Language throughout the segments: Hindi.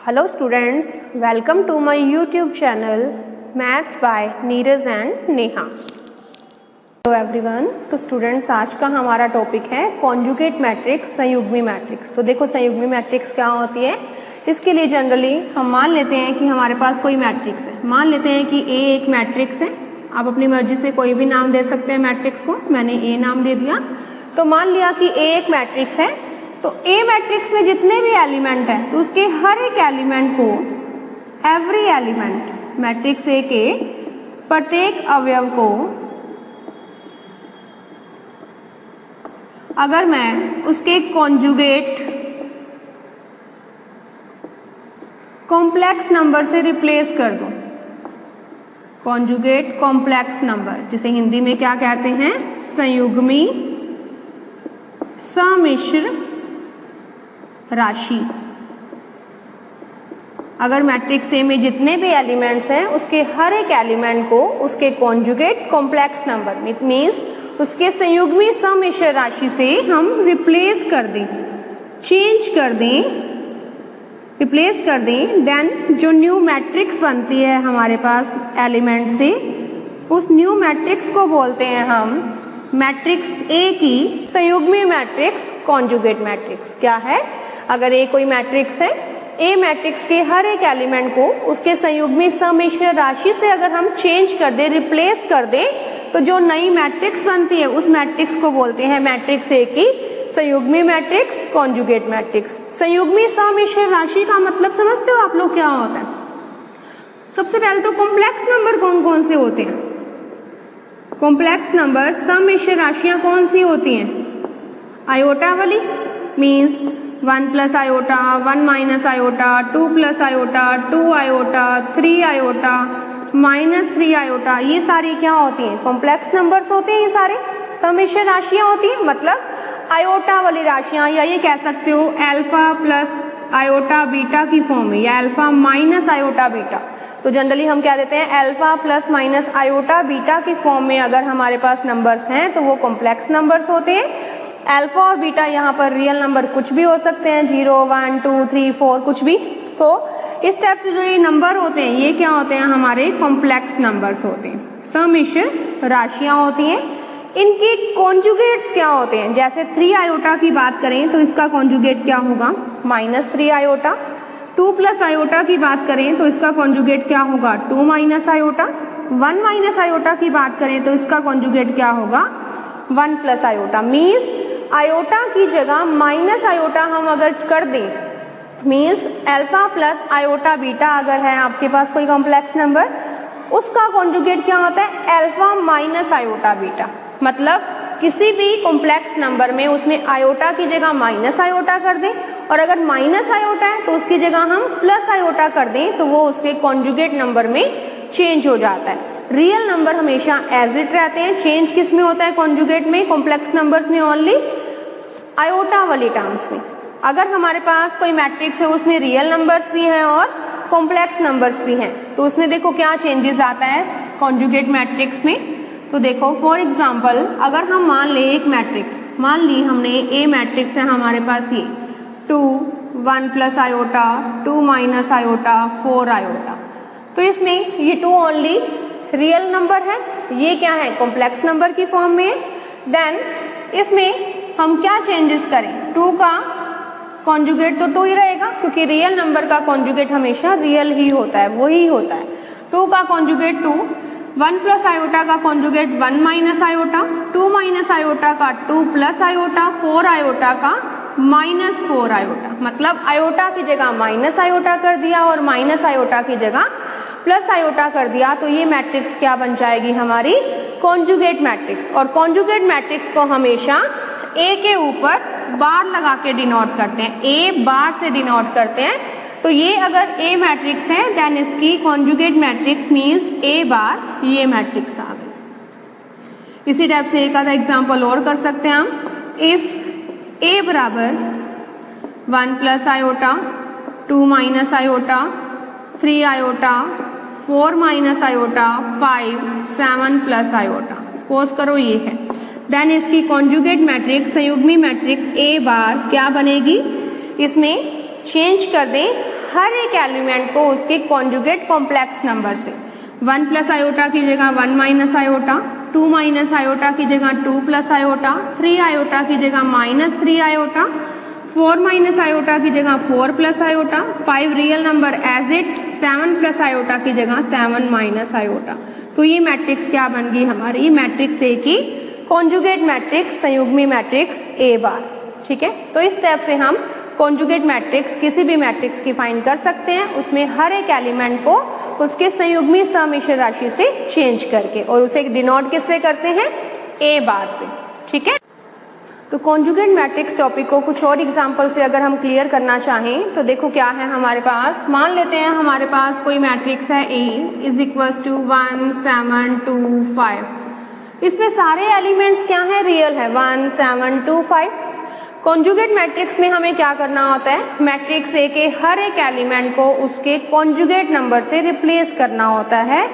Hello students, welcome to my YouTube channel Maths by Neeraj and Neha. Hello everyone, तो स्टूडेंट्स आज का हमारा टॉपिक है कॉन्जुगेट मैट्रिक्स, संयुग्मी मैट्रिक्स। तो देखो संयुग्मी मैट्रिक्स क्या होती है। इसके लिए जनरली हम मान लेते हैं कि हमारे पास कोई मैट्रिक्स है। मान लेते हैं कि ए एक मैट्रिक्स है। आप अपनी मर्जी से कोई भी नाम दे सकते हैं मैट्रिक्स को। मैंने ए नाम दे दिया। तो मान लिया कि ए एक मैट्रिक्स है। तो ए मैट्रिक्स में जितने भी एलिमेंट हैं तो उसके हर एक एलिमेंट को, एवरी एलिमेंट, मैट्रिक्स ए के प्रत्येक अवयव को अगर मैं उसके कॉन्जुगेट कॉम्प्लेक्स नंबर से रिप्लेस कर दूं, कॉन्जुगेट कॉम्प्लेक्स नंबर जिसे हिंदी में क्या कहते हैं, संयुग्मी सम्मिश्र राशि। अगर मैट्रिक्स ए में जितने भी एलिमेंट्स हैं उसके हर एक एलिमेंट को उसके conjugate complex number, it means उसके संयुग्मी सम्मिश्र राशि से हम रिप्लेस कर दें, चेंज कर दें, रिप्लेस कर दें, देन जो न्यू मैट्रिक्स बनती है हमारे पास एलिमेंट से, उस न्यू मैट्रिक्स को बोलते हैं हम मैट्रिक्स ए की संयुग्मी मैट्रिक्स, कॉन्जुगेट मैट्रिक्स। क्या है, अगर ए कोई मैट्रिक्स है, ए मैट्रिक्स के हर एक एलिमेंट को उसके संयुग्मी सम्मिश्र राशि से अगर हम चेंज कर दें, रिप्लेस कर दें, तो जो नई मैट्रिक्स बनती है उस मैट्रिक्स को बोलते हैं मैट्रिक्स ए की संयुग्मी मैट्रिक्स, कॉन्जुगेट मैट्रिक्स। संयुग्मी सम्मिश्र राशि का मतलब समझते हो आप लोग क्या होता है? सबसे पहले तो कॉम्प्लेक्स नंबर कौन कौन से होते हैं? कॉम्प्लेक्स नंबर सम्मिश्र राशियां कौन सी होती हैं? आयोटा वाली, means 1 plus iota, 1 minus iota, 2 plus iota, 2 iota, 3 iota, minus 3 iota, ये सारी क्या होती हैं? कॉम्प्लेक्स नंबर्स होते हैं। ये सारे सम्मिश्र राशियां होती हैं, मतलब आयोटा वाली राशियां, या ये कह सकते हो अल्फा प्लस आयोटा बीटा की फॉर्म में, या अल्फा माइनस आयोटा बीटा। तो जनरली हम क्या देते हैं, alpha plus minus iota beta की फॉर्म में अगर हमारे पास नंबर्स हैं तो वो कॉम्प्लेक्स नंबर्स होते हैं। अल्फा और बीटा यहाँ पर रियल नंबर कुछ भी हो सकते हैं, 0, 1, 2, 3, 4, कुछ भी। तो इस टाइप से जो ये नंबर होते हैं ये क्या होते हैं, हमारे कॉम्प्लेक्स नंबर्स होते हैं, सम्मिश्र राशियां होती हैं। इनके कॉन्जुगेट्स क्या होते हैं? जैसे 3 आयोटा की बात करें तो इसका कॉन्जुगेट क्या होगा, -3 आयोटा। 2 प्लस आयोटा की बात करें तो इसका कॉन्जुगेट क्या होगा, 2 माइनस आयोटा। 1 माइनस आयोटा की बात करें तो इसका कॉन्जुगेट क्या होगा, 1 प्लस आयोटा। मीन्स आयोटा की जगह माइनस आयोटा हम अगर कर दें, means alpha plus iota beta अगर है आपके पास कोई कॉम्प्लेक्स नंबर, उसका कॉन्जुगेट क्या होता है, अल्फा माइनस आयोटा बीटा। मतलब किसी भी कॉम्प्लेक्स नंबर में उसमें आयोटा की जगह माइनस आयोटा कर दें, और अगर माइनस आयोटा है तो उसकी जगह हम प्लस आयोटा कर दें, तो वो उसके कॉन्जुगेट नंबर में चेंज हो जाता है। रियल नंबर हमेशा एज इट रहते हैं। चेंज किस में होता है कॉन्जुगेट में, कॉम्प्लेक्स नंबर्स में ओनली आयोटा वाली टर्म्स में। अगर हमारे पास कोई मैट्रिक्स है उसमें रियल नंबर्स भी हैं और कॉम्प्लेक्स नंबर्स भी हैं, तो उसमें देखो क्या चेंजेस आता है कॉन्जुगेट मैट्रिक्स में। तो देखो फॉर एग्जाम्पल अगर हम मान ले एक मैट्रिक्स, मान ली हमने ए मैट्रिक्स है हमारे पास ये 2, 1 plus iota, 2 minus iota, 4 iota. तो इसमें ये 2 ओनली रियल नंबर है, ये क्या है, कॉम्प्लेक्स नंबर की फॉर्म में है। देन इसमें हम क्या चेंजेस करें, 2 का कॉन्जुगेट तो 2 ही रहेगा, क्योंकि रियल नंबर का कॉन्जुगेट हमेशा रियल ही होता है, वही होता है। 2 का कॉन्जुगेट 2, 1 प्लस आयोटा का conjugate 1 minus iota, 2 minus iota का 2 प्लस आयोटा, 4 आयोटा का -4 आयोटा। मतलब आयोटा की जगह माइनस आयोटा कर दिया और माइनस आयोटा की जगह प्लस आयोटा कर दिया, तो ये मैट्रिक्स क्या बन जाएगी, हमारी कॉन्जुगेट मैट्रिक्स। और कॉन्जुगेट मैट्रिक्स को हमेशा ए के ऊपर बार लगा के डिनोट करते हैं, ए बार से डिनोट करते हैं। तो ये अगर ए मैट्रिक्स है देन इसकी कॉन्जुगेट मैट्रिक्स मीन्स ए बार, ये मैट्रिक्स आ गई। इसी टाइप से एक आधा एग्जांपल और कर सकते हैं हम। इफ ए बराबर 1 plus iota, 2 minus iota, 3 iota, 4 minus iota, 5, 7 plus iota, suppose करो ये है, देन इसकी कॉन्जुगेट मैट्रिक्स, संयुग्मी मैट्रिक्स ए बार क्या बनेगी, इसमें चेंज कर दें हर एक एलिमेंट को उसके कॉन्जुगेट कॉम्प्लेक्स नंबर से 1 प्लस आयोटा की जगह 1 माइनस आयोटा, 2 माइनस आयोटा की जगह 2 प्लस आयोटा, 3 आयोटा की जगह -3 आयोटा, 4 माइनस आयोटा की जगह 4 plus iota, 5 real number as it, 7 plus iota की जगह 7 माइनस आयोटा। तो ये मैट्रिक्स क्या बन गई हमारी, मैट्रिक्स ए की कॉन्जुगेट मैट्रिक्स, संयुग्मी मैट्रिक्स ए बार। ठीक है, तो इस टाइप से हम कॉन्जुगेट मैट्रिक्स किसी भी मैट्रिक्स की फाइंड कर सकते हैं, उसमें हर एक एलिमेंट को उसके संयुग्मी सम्मिश्र राशि से चेंज करके, और उसे डिनोट किससे करते हैं, ए बार से। ठीक है, तो कॉन्जुगेट मैट्रिक्स टॉपिक को कुछ और एग्जांपल से अगर हम क्लियर करना चाहें तो देखो क्या है हमारे पास। मान लेते हैं हमारे पास कोई मैट्रिक्स है A इज इक्वल्स टू 1 7 2 5। इसमें सारे एलिमेंट्स क्या है, रियल है, 1 7 2 5। कॉन्जुगेट मैट्रिक्स में हमें क्या करना होता है, मैट्रिक्स ए के हर एक एलिमेंट को उसके कॉन्जुगेट नंबर से रिप्लेस करना होता है।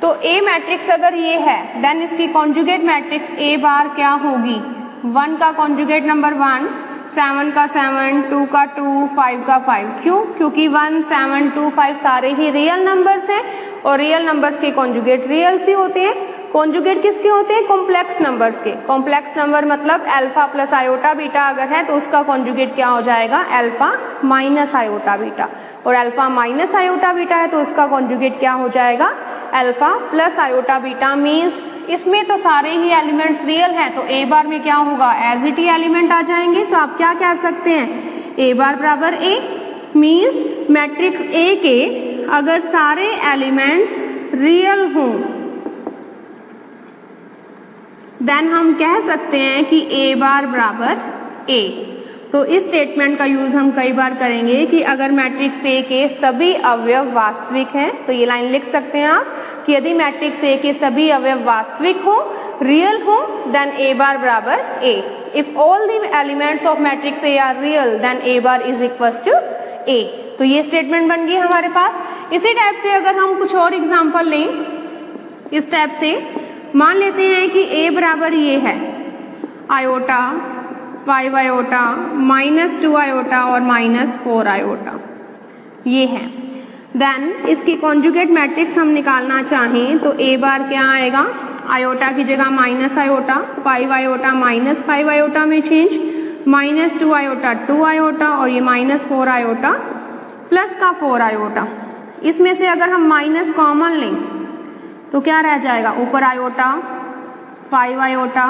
तो ए मैट्रिक्स अगर ये है देन इसकी कॉन्जुगेट मैट्रिक्स ए बार क्या होगी, 1 का कॉन्जुगेट नंबर 1, 7 का 7, 2 का 2, 5 का 5। क्यों, क्योंकि 1 7 2 5 सारे ही रियल नंबर्स हैं और रियल नंबर्स के कॉन्जुगेट रियल ही होते हैं। कॉन्जुगेट किसके होते हैं, कॉम्प्लेक्स नंबर्स के। कॉम्प्लेक्स नंबर मतलब अल्फा प्लस आयोटा बीटा अगर है तो उसका कॉन्जुगेट क्या हो जाएगा, अल्फा माइनस आयोटा बीटा, और अल्फा माइनस आयोटा बीटा है तो उसका कॉन्जुगेट क्या हो जाएगा, alpha plus iota beta. Means इसमें तो सारे ही एलिमेंट्स रियल हैं तो ए बार में क्या होगा, एज इट ही एलिमेंट आ जाएंगे। तो आप क्या कह सकते हैं, ए बार बराबर ए। मीन्स मैट्रिक्स ए के अगर सारे एलिमेंट्स रियल हों देन हम कह सकते हैं कि ए बार बराबर ए। तो इस स्टेटमेंट का यूज हम कई बार करेंगे कि अगर मैट्रिक्स ए के सभी अवयव वास्तविक हैं, तो ये लाइन लिख सकते हैं आप कि यदि मैट्रिक्स ए के सभी अवयव वास्तविक हो, रियल हो, देन ए बार बराबर a. If all the elements of matrix a are real then a bar is equals to a. तो ये स्टेटमेंट बन गई हमारे पास। इसी टाइप से अगर हम कुछ और एग्जांपल लें, इस टाइप से मान लेते हैं कि ए बराबर ये है, आयोटा, 5 आयोटा, -2 आयोटा और -4 आयोटा, ये है। देन इसकी कॉन्जुगेट मैट्रिक्स हम निकालना चाहें तो ए बार क्या आएगा, आयोटा की जगह माइनस आयोटा, 5 आयोटा -5 आयोटा में चेंज, -2 आयोटा 2 आयोटा और ये -4 आयोटा प्लस का 4 आयोटा। इसमें से अगर हम माइनस कॉमन लें तो क्या रह जाएगा, ऊपर आयोटा, 5 आयोटा,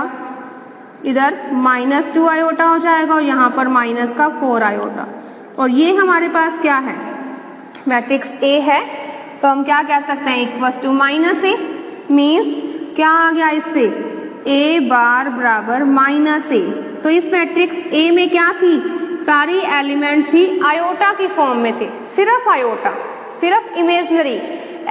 इधर -2 आयोटा हो जाएगा और यहाँ पर माइनस का 4 आयोटा। और ये हमारे पास क्या है, मैट्रिक्स ए है, तो हम क्या कह सकते हैं, इक्वल्स टू -a। मीन्स क्या आ गया इससे, ए बार बराबर -a। तो इस मैट्रिक्स ए में क्या थी, सारी एलिमेंट्स ही आयोटा की फॉर्म में थे, सिर्फ आयोटा, सिर्फ imaginary,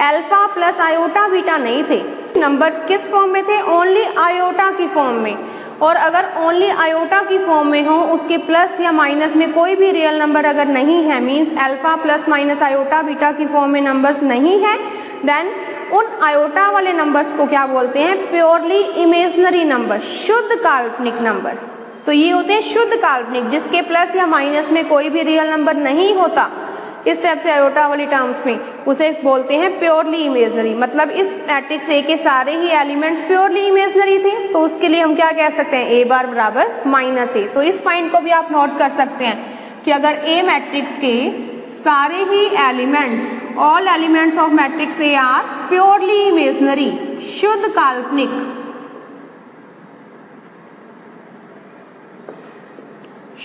alpha plus iota beta नहीं थे। नंबर्स किस फॉर्म में थे, ओनली आयोटा की फॉर्म में। और अगर ओनली आयोटा की फॉर्म में हो, उसके प्लस या माइनस में कोई भी रियल नंबर अगर नहीं है, means alpha plus minus iota beta की फॉर्म में नंबर्स नहीं है, देन उन आयोटा वाले नंबर्स को क्या बोलते हैं, प्योरली इमेजनरी नंबर, शुद्ध काल्पनिक नंबर। तो ये होते हैं शुद्ध काल्पनिक, जिसके प्लस या माइनस में कोई भी रियल नंबर नहीं होता, इस टाइप से आयोटा वाली टर्म्स में उसे बोलते हैं प्योरली इमेजनरी। मतलब इस मैट्रिक्स ए के सारे ही एलिमेंट्स प्योरली इमेजनरी थे, तो उसके लिए हम क्या कह सकते हैं, ए बार बराबर -a। तो इस पॉइंट को भी आप नोट कर सकते हैं कि अगर ए मैट्रिक्स के सारे ही elements, all elements of matrix a are purely imaginary, शुद्ध काल्पनिक,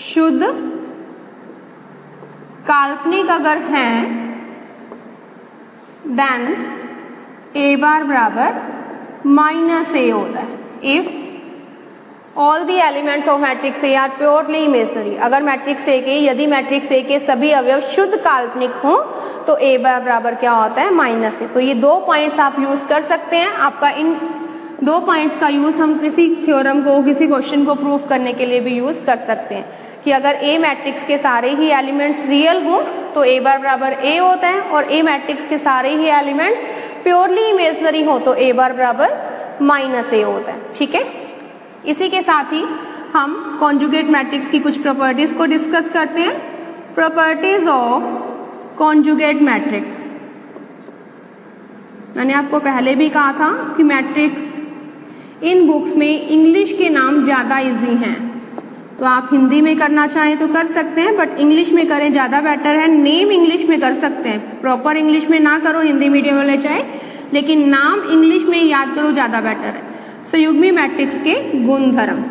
शुद्ध काल्पनिक अगर हैं, देन ए बार बराबर -a होता है। If all the elements of matrix a are purely imaginary, अगर मैट्रिक्स ए के, यदि मैट्रिक्स ए के सभी अवयव शुद्ध काल्पनिक हों तो ए बार बराबर क्या होता है, -a। तो ये 2 पॉइंट्स आप यूज कर सकते हैं। आपका इन 2 पॉइंट्स का यूज हम किसी थ्योरम को, किसी क्वेश्चन को प्रूव करने के लिए भी यूज कर सकते हैं कि अगर ए मैट्रिक्स के सारे ही एलिमेंट्स रियल हो तो ए बार बराबर ए होता है, और ए मैट्रिक्स के सारे ही एलिमेंट्स प्योरली इमेजनरी हो तो ए बार बराबर -a होता है। ठीक है, इसी के साथ ही हम कॉन्जुगेट मैट्रिक्स की कुछ प्रॉपर्टीज को डिस्कस करते हैं। Properties of conjugate matrix. मैंने आपको पहले भी कहा था कि मैट्रिक्स इन बुक्स में इंग्लिश के नाम ज़्यादा इजी हैं, तो आप हिंदी में करना चाहें तो कर सकते हैं, बट इंग्लिश में करें ज़्यादा बेटर है। नेम इंग्लिश में कर सकते हैं, प्रॉपर इंग्लिश में ना करो, हिंदी मीडियम वाले चाहे, लेकिन नाम इंग्लिश में याद करो, ज़्यादा बेटर है। संयुग्मी मैट्रिक्स के गुणधर्म।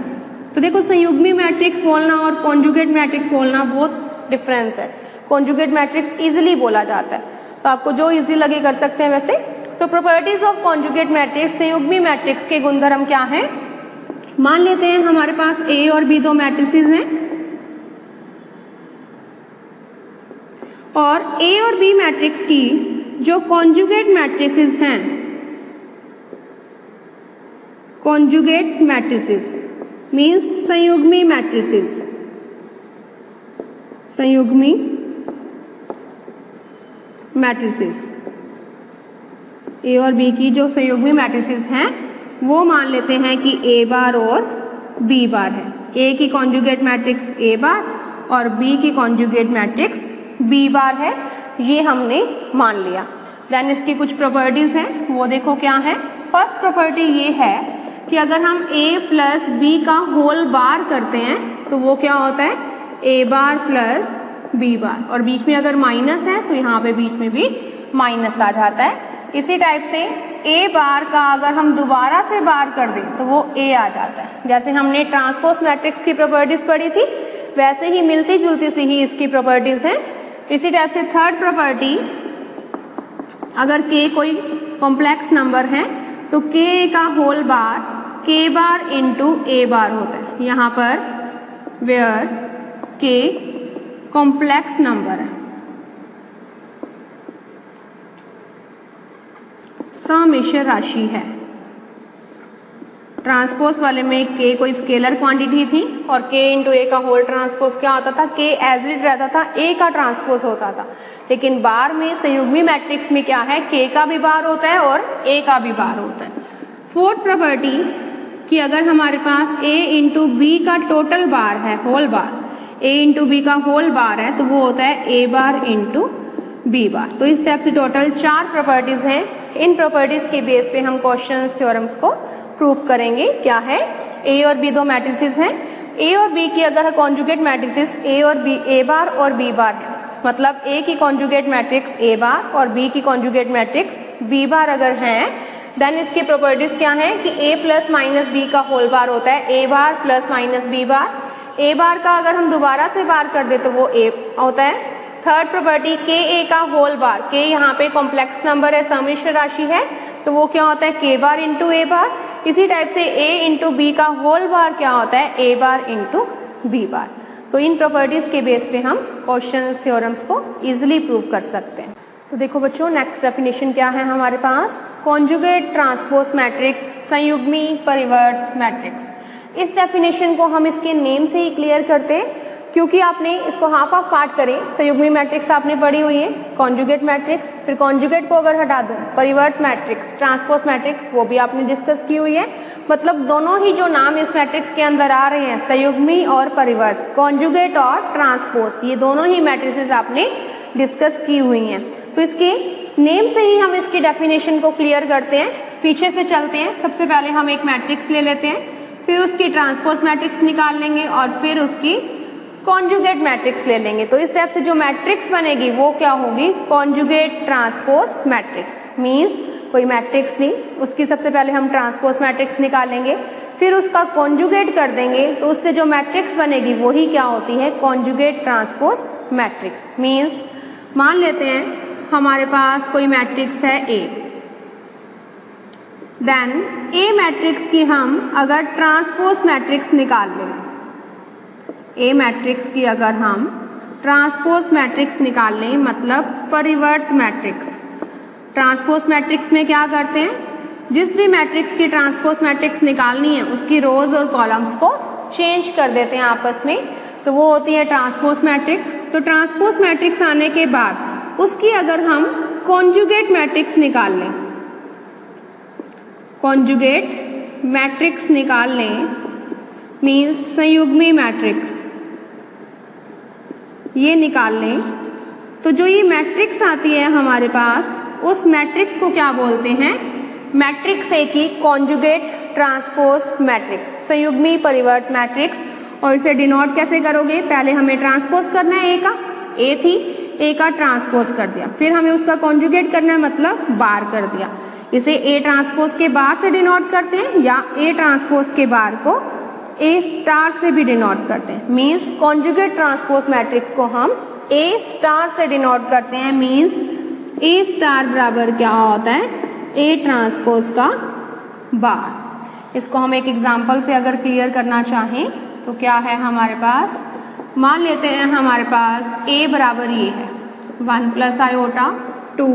तो देखो, संयुग्मी मैट्रिक्स बोलना और कॉन्जुगेट मैट्रिक्स बोलना बहुत डिफरेंस है। कॉन्जुगेट मैट्रिक्स इजीली बोला जाता है, तो आपको जो इजी लगे कर सकते हैं वैसे। तो प्रॉपर्टीज ऑफ कॉन्जुगेट मैट्रिक्स, संयुग्मी मैट्रिक्स के गुणधर्म क्या है? मान लेते हैं हमारे पास ए और बी दो मैट्रिसेस हैं, और ए और बी मैट्रिक्स की जो कॉन्जुगेट मैट्रिसेस हैं, कॉन्जुगेट मैट्रिसेस मीन्स संयुग्मी मैट्रिसेस, संयुग्मी मैट्रिसेस, ए और बी की जो संयुग्मी मैट्रिसेस हैं वो मान लेते हैं कि ए बार और बी बार है। ए की कॉन्जुगेट मैट्रिक्स ए बार और बी की कॉन्जुगेट मैट्रिक्स बी बार है, ये हमने मान लिया। देन इसकी कुछ प्रॉपर्टीज हैं, वो देखो क्या है। फर्स्ट प्रॉपर्टी ये है कि अगर हम ए प्लस बी का होल बार करते हैं तो वो क्या होता है? ए बार प्लस बी बार, और बीच में अगर माइनस है तो यहाँ पे बीच में भी माइनस आ जाता है। इसी टाइप से ए बार का अगर हम दोबारा से बार कर दें तो वो ए आ जाता है। जैसे हमने ट्रांसपोज मैट्रिक्स की प्रॉपर्टीज पढ़ी थी, वैसे ही मिलती जुलती सी ही इसकी प्रॉपर्टीज हैं। इसी टाइप से थर्ड प्रॉपर्टी, अगर k कोई कॉम्प्लेक्स नंबर है तो k का होल बार k बार इंटू ए बार होता है। यहाँ पर वेयर k कॉम्प्लेक्स नंबर है, समिश्र राशि है। ट्रांसपोज वाले में k कोई स्केलर क्वांटिटी थी और k इंटू ए का होल ट्रांसपोज क्या होता था? k एज इट रहता था, a का ट्रांसपोज होता था। लेकिन बार में संयुग्मी मैट्रिक्स में क्या है? k का भी बार होता है और a का भी बार होता है। फोर्थ प्रॉपर्टी कि अगर हमारे पास a इंटू बी का टोटल बार है, whole bar, a into B का होल बार है, तो वो होता है a bar into B bar. तो इस टाइप से टोटल 4 प्रॉपर्टीज हैं। इन प्रॉपर्टीज के बेस पे हम क्वेश्चंस, थ्योरम्स को प्रूफ करेंगे। क्या है? ए और बी दो मैट्रिसेस हैं, ए और बी की अगर कॉन्जुगेट मैट्रिसेस ए और बी, ए बार और बी बार है, मतलब ए की कॉन्जुगेट मैट्रिक्स ए बार और बी की कॉन्जुगेट मैट्रिक्स बी बार अगर हैं, देन इसकी प्रॉपर्टीज क्या है कि ए प्लस माइनस बी का होल बार होता है ए बार प्लस माइनस बी बार। ए बार का अगर हम दोबारा से बार कर दे तो वो ए होता है। थर्ड प्रॉपर्टी, के ए का होल बार, के यहाँ पे कॉम्प्लेक्स नंबर है, समिश्र राशि है, तो वो क्या होता है? के बार इंटू ए बार। इसी टाइप से ए इंटू बी का होल बार क्या होता है? ए बार इंटू बी बार। तो इन प्रॉपर्टीज के बेस पे हम क्वेश्चंस, थ्योरम्स को इजिली प्रूव कर सकते हैं। तो देखो बच्चों, नेक्स्ट डेफिनेशन क्या है हमारे पास? कॉन्जुगेट ट्रांसपोज मैट्रिक्स, संयुग्मी परिवर्त मैट्रिक्स। इस डेफिनेशन को हम इसके नेम से ही क्लियर करते हैं, क्योंकि आपने इसको हाफ ऑफ पार्ट करें। संयुग्मी मैट्रिक्स आपने पढ़ी हुई है, कॉन्जुगेट मैट्रिक्स, फिर कॉन्जुगेट को अगर हटा दो परिवर्त मैट्रिक्स, ट्रांसपोज मैट्रिक्स, वो भी आपने डिस्कस की हुई है। मतलब दोनों ही जो नाम इस मैट्रिक्स के अंदर आ रहे हैं, संयुग्मी और परिवर्त, कॉन्जुगेट और ट्रांसपोज, ये दोनों ही मैट्रिसेस आपने डिस्कस की हुई हैं। तो इसके नेम से ही हम इसकी डेफिनेशन को क्लियर करते हैं। पीछे से चलते हैं। सबसे पहले हम एक मैट्रिक्स ले लेते हैं, फिर उसकी ट्रांसपोज मैट्रिक्स निकाल लेंगे और फिर उसकी कॉन्जुगेट मैट्रिक्स ले लेंगे। तो इस टाइप से जो मैट्रिक्स बनेगी वो क्या होगी? Conjugate transpose matrix. मींस कोई मैट्रिक्स ली, उसकी सबसे पहले हम ट्रांसपोज मैट्रिक्स निकालेंगे, फिर उसका कॉन्जुगेट कर देंगे, तो उससे जो मैट्रिक्स बनेगी वही क्या होती है? Conjugate transpose matrix. मींस मान लेते हैं हमारे पास कोई मैट्रिक्स है ए, देन ए मैट्रिक्स की हम अगर ट्रांसपोज मैट्रिक्स निकाल लें, ए मैट्रिक्स की अगर हम ट्रांसपोज मैट्रिक्स निकाल लें, मतलब परिवर्त मैट्रिक्स। ट्रांसपोज मैट्रिक्स में क्या करते हैं? जिस भी मैट्रिक्स की ट्रांसपोज मैट्रिक्स निकालनी है उसकी रोज और कॉलम्स को चेंज कर देते हैं आपस में, तो वो होती है ट्रांसपोज मैट्रिक्स। तो ट्रांसपोज मैट्रिक्स आने के बाद उसकी अगर हम कॉन्जुगेट मैट्रिक्स निकाल लें, कॉन्जुगेट मैट्रिक्स निकाल लें मीन्स संयुग्मी मैट्रिक्स, ये निकाल लें, तो जो ये मैट्रिक्स आती है हमारे पास, उस मैट्रिक्स को क्या बोलते हैं? मैट्रिक्स ए की कॉन्जुगेट ट्रांसपोज मैट्रिक्स, संयुग्मी परिवर्त मैट्रिक्स। और इसे डिनोट कैसे करोगे? पहले हमें ट्रांसपोज करना है ए का, ए थी, ए का ट्रांसपोज कर दिया, फिर हमें उसका कॉन्जुगेट करना है, मतलब बार कर दिया। इसे ए ट्रांसपोज के बार से डिनोट करते हैं या ए ट्रांसपोज के बार को ए स्टार से भी डिनोट करते हैं। मीन्स कॉन्जुगेट ट्रांसपोज मैट्रिक्स को हम ए स्टार से डिनोट करते हैं। मीन्स ए स्टार बराबर क्या होता है? ए ट्रांसपोज का बार। इसको हम एक एग्जांपल से अगर क्लियर करना चाहें तो क्या है हमारे पास? मान लेते हैं हमारे पास ए बराबर ये है 1 plus iota 2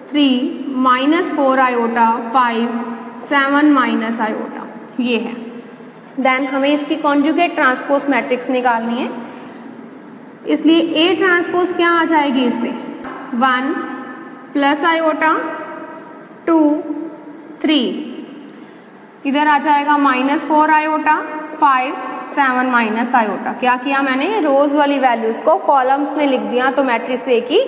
3 minus 4 iota 5 7 minus iota, ये है। देन हमें इसकी कॉन्जुगेट ट्रांसपोज मैट्रिक्स निकालनी है, इसलिए ए ट्रांसपोज क्या आ जाएगी इससे? 1 प्लस आयोटा 2 3, इधर आ जाएगा माइनस 4 आयोटा 5 7 माइनस आयोटा। क्या किया मैंने? रोज वाली वैल्यूज को कॉलम्स में लिख दिया, तो मैट्रिक्स ए की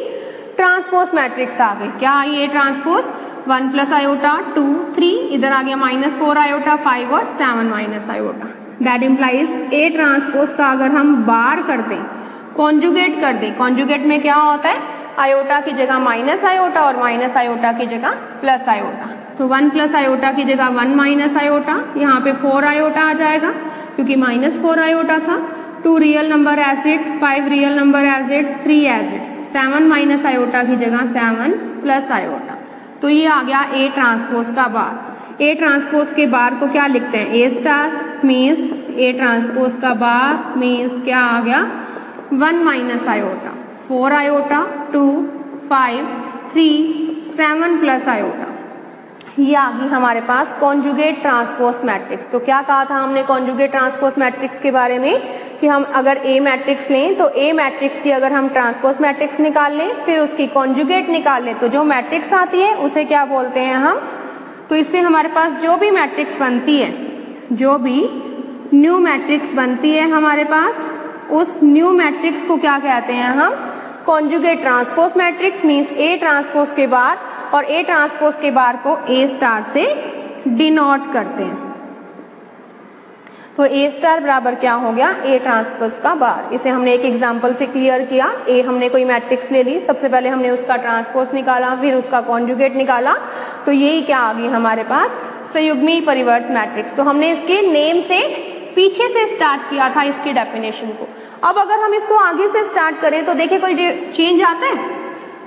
ट्रांसपोज मैट्रिक्स आ गई। क्या आई ए ट्रांसपोज? 1 प्लस आयोटा 2 3, इधर आ गया माइनस 4 आयोटा 5 और 7 minus iota. That implies A transpose का अगर हम बार कर दें, कॉन्जुगेट कर दें, कॉन्जुगेट में क्या होता है? आयोटा की जगह माइनस आयोटा और माइनस आयोटा की जगह प्लस आयोटा। तो 1 प्लस आयोटा की जगह 1 माइनस आयोटा, यहाँ पे 4 आयोटा आ जाएगा क्योंकि माइनस 4 आयोटा था। 2 real number as it, 5 real number as it, 3 as it. 7 minus iota की जगह 7 प्लस आयोटा। तो ये आ गया ए ट्रांसपोज का बार। ए ट्रांसपोज के बार को क्या लिखते हैं? ए स्टार। मीन्स ए ट्रांसपोज का बार मीन्स क्या आ गया? 1 minus iota 4 iota 2 5 3 7 plus iota. ये आ गई हमारे पास कॉन्जुगेट ट्रांसपोज मैट्रिक्स। तो क्या कहा था हमने कॉन्जुगेट ट्रांसपोज मैट्रिक्स के बारे में कि हम अगर ए मैट्रिक्स लें तो ए मैट्रिक्स की अगर हम ट्रांसपोज मैट्रिक्स निकाल लें, फिर उसकी कॉन्जुगेट निकाल लें, तो जो मैट्रिक्स आती है उसे क्या बोलते हैं हम? तो इससे हमारे पास जो भी मैट्रिक्स बनती है, जो भी न्यू मैट्रिक्स बनती है हमारे पास, उस न्यू मैट्रिक्स को क्या कहते हैं हम? Conjugate transpose matrix. Means A transpose के बार और ए ट्रांसपोज के बार को ए स्टार से डिनोट करते हैं। तो ए स्टार बराबर क्या हो गया? ए ट्रांसपोज का बार। इसे हमने एक एग्जांपल से क्लियर किया। ए हमने कोई मैट्रिक्स ले ली, सबसे पहले हमने उसका ट्रांसपोज निकाला, फिर उसका कॉन्जुगेट निकाला, तो यही क्या आ गई हमारे पास? संयुग्मी परिवर्त मैट्रिक्स। तो हमने इसके नेम से पीछे से स्टार्ट किया था इसकी डेफिनेशन को। अब अगर हम इसको आगे से स्टार्ट करें तो देखिए कोई चेंज आता है?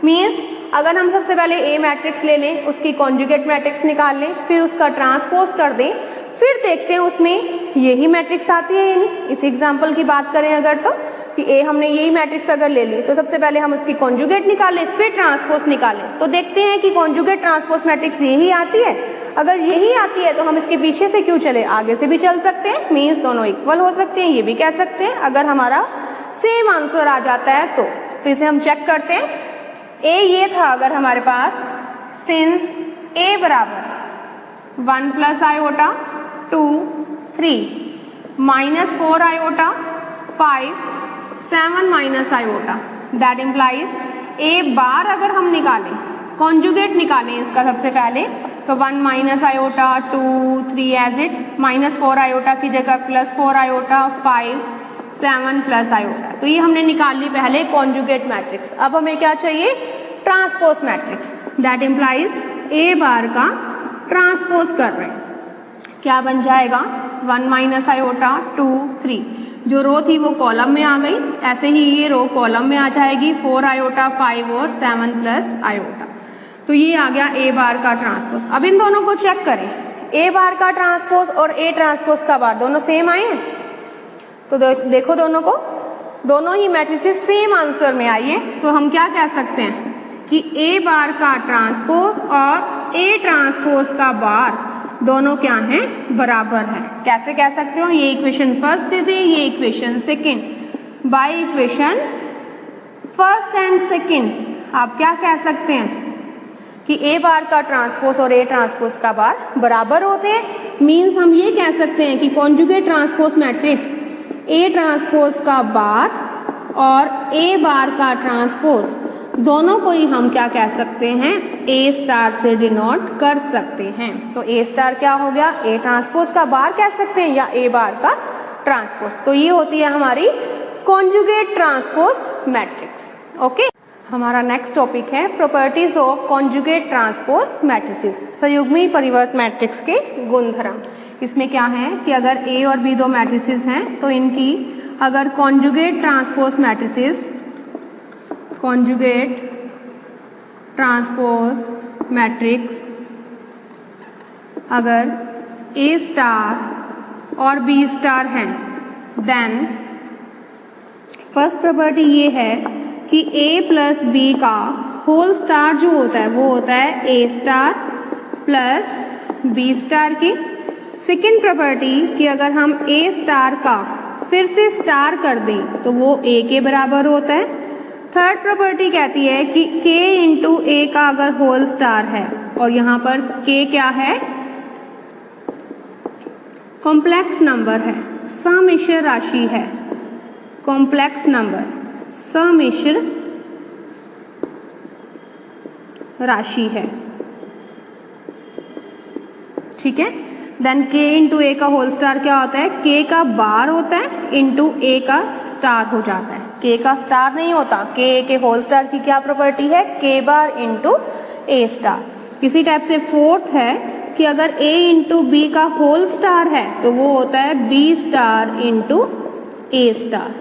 मीन्स अगर हम सबसे पहले ए मैट्रिक्स ले लें, उसकी कॉन्जुगेट मैट्रिक्स निकाल लें, फिर उसका ट्रांसपोज कर दें, फिर देखते हैं उसमें यही मैट्रिक्स आती है या नहीं। इस एग्जांपल की बात करें अगर तो कि ए हमने यही मैट्रिक्स अगर ले ली, तो सबसे पहले हम उसकी कॉन्जुगेट निकालें, फिर ट्रांसपोज निकालें, तो देखते हैं कि कॉन्जुगेट ट्रांसपोज मैट्रिक्स यही आती है। अगर यही आती है तो हम इसके पीछे से क्यों चले? आगे से भी चल सकते हैं। मीन्स दोनों इक्वल हो सकते हैं, ये भी कह सकते हैं। अगर हमारा सेम आंसर आ जाता है तो इसे हम चेक करते हैं। ए ये था अगर हमारे पास, सिंस ए बराबर 1 plus iota 2 3 minus 4 iota 5 7 minus iota, that implies a bar अगर हम निकालें, कॉन्जुगेट निकालें इसका सबसे पहले, तो 1 minus iota 2 3 as it, minus 4 iota की जगह प्लस 4 आयोटा 5 7 प्लस आयोटा। तो ये हमने निकाल ली पहले कॉन्जुगेट मैट्रिक्स। अब हमें क्या चाहिए? Transpose matrix. That implies a बार का ट्रांसपोज कर रहे हैं, क्या बन जाएगा? 1 माइनस आयोटा 2 3, जो रो थी वो कॉलम में आ गई, ऐसे ही ये रो कॉलम में आ जाएगी, 4 आयोटा 5 और 7 प्लस आयोटा। तो ये आ गया ए बार का ट्रांसपोज। अब इन दोनों को चेक करें, ए बार का ट्रांसपोज और ए ट्रांसपोज का बार दोनों सेम आए हैं। तो देखो दोनों को, दोनों ही मैट्रिसेस सेम आंसर में आई है। तो हम क्या कह सकते हैं कि ए बार का ट्रांसपोज और ए ट्रांसपोज का बार दोनों क्या हैं? बराबर हैं। कैसे कह सकते हो? ये इक्वेशन फर्स्ट दे दें, ये equation second. By equation first and second आप क्या कह सकते हैं कि ए बार का ट्रांसपोज और ए ट्रांसपोज का बार बराबर होते हैं। मीन्स हम ये कह सकते हैं कि conjugate transpose matrix A transpose का बार और ए बार का ट्रांसपोज दोनों को ही हम क्या कह सकते हैं, ए स्टार से डिनोट कर सकते हैं। तो ए स्टार क्या हो गया, ए ट्रांसपोज का बार कह सकते हैं या ए बार का ट्रांसपोज। तो ये होती है हमारी कॉन्जुगेट ट्रांसपोज मैट्रिक्स। ओके, हमारा नेक्स्ट टॉपिक है properties of conjugate transpose matrices, संयुग्मी परिवर्त मैट्रिक्स के गुणधर्म। इसमें क्या है कि अगर ए और बी दो मैट्रिसेस हैं तो इनकी अगर conjugate transpose matrices, conjugate transpose matrix अगर ए स्टार और बी स्टार हैं, देन फर्स्ट प्रॉपर्टी ये है कि ए प्लस बी का होल स्टार जो होता है वो होता है ए स्टार प्लस बी स्टार की। सेकेंड प्रॉपर्टी कि अगर हम ए स्टार का फिर से स्टार कर दें तो वो ए के बराबर होता है। थर्ड प्रॉपर्टी कहती है कि k इंटू ए का अगर होल स्टार है और यहाँ पर k क्या है, कॉम्प्लेक्स नंबर है, सम्मिश्र राशि है, कॉम्प्लेक्स नंबर सम्मिश्र राशि है, ठीक है। देन k इंटू ए का होल स्टार क्या होता है, k का बार होता है इंटू ए का स्टार हो जाता है। k का स्टार नहीं होता, k के होल स्टार की क्या प्रॉपर्टी है, k bar into A star. इसी टाइप से फोर्थ है कि अगर a इंटू बी का होल स्टार है तो वो होता है b star into A star,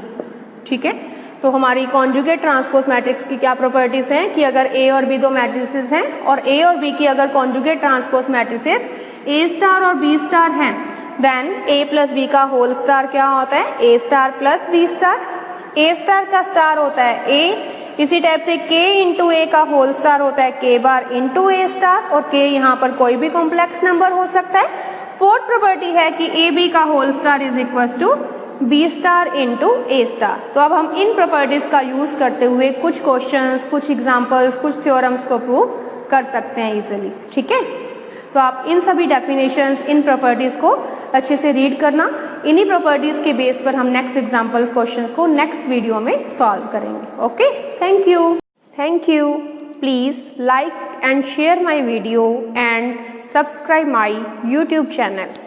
ठीक है। तो हमारी कॉन्जुगेट ट्रांसपोज मैट्रिक्स की क्या प्रॉपर्टीज हैं कि अगर a और b दो मैट्रिसेस हैं और a और b की अगर conjugate transpose matrices a star और b स्टार हैं, देन a प्लस b का होल स्टार क्या होता है, a star plus b star. a star का स्टार होता है a, इसी टाइप से k इंटू ए का होल स्टार होता है k bar into A star, और k यहाँ पर कोई भी कॉम्प्लेक्स नंबर हो सकता है। फोर्थ प्रॉपर्टी है कि ए बी का whole star is equal to B star into A star. तो अब हम इन प्रॉपर्टीज का यूज करते हुए कुछ क्वेश्चंस, कुछ एग्जांपल्स, कुछ थ्योरम्स को प्रूव कर सकते हैं इजीली, ठीक है। तो आप इन सभी डेफिनेशंस, इन प्रॉपर्टीज को अच्छे से रीड करना। इन्हीं प्रॉपर्टीज के बेस पर हम नेक्स्ट एग्जांपल्स, क्वेश्चंस को नेक्स्ट वीडियो में सॉल्व करेंगे। Okay, thank you. Please like and share my video and subscribe my YouTube channel.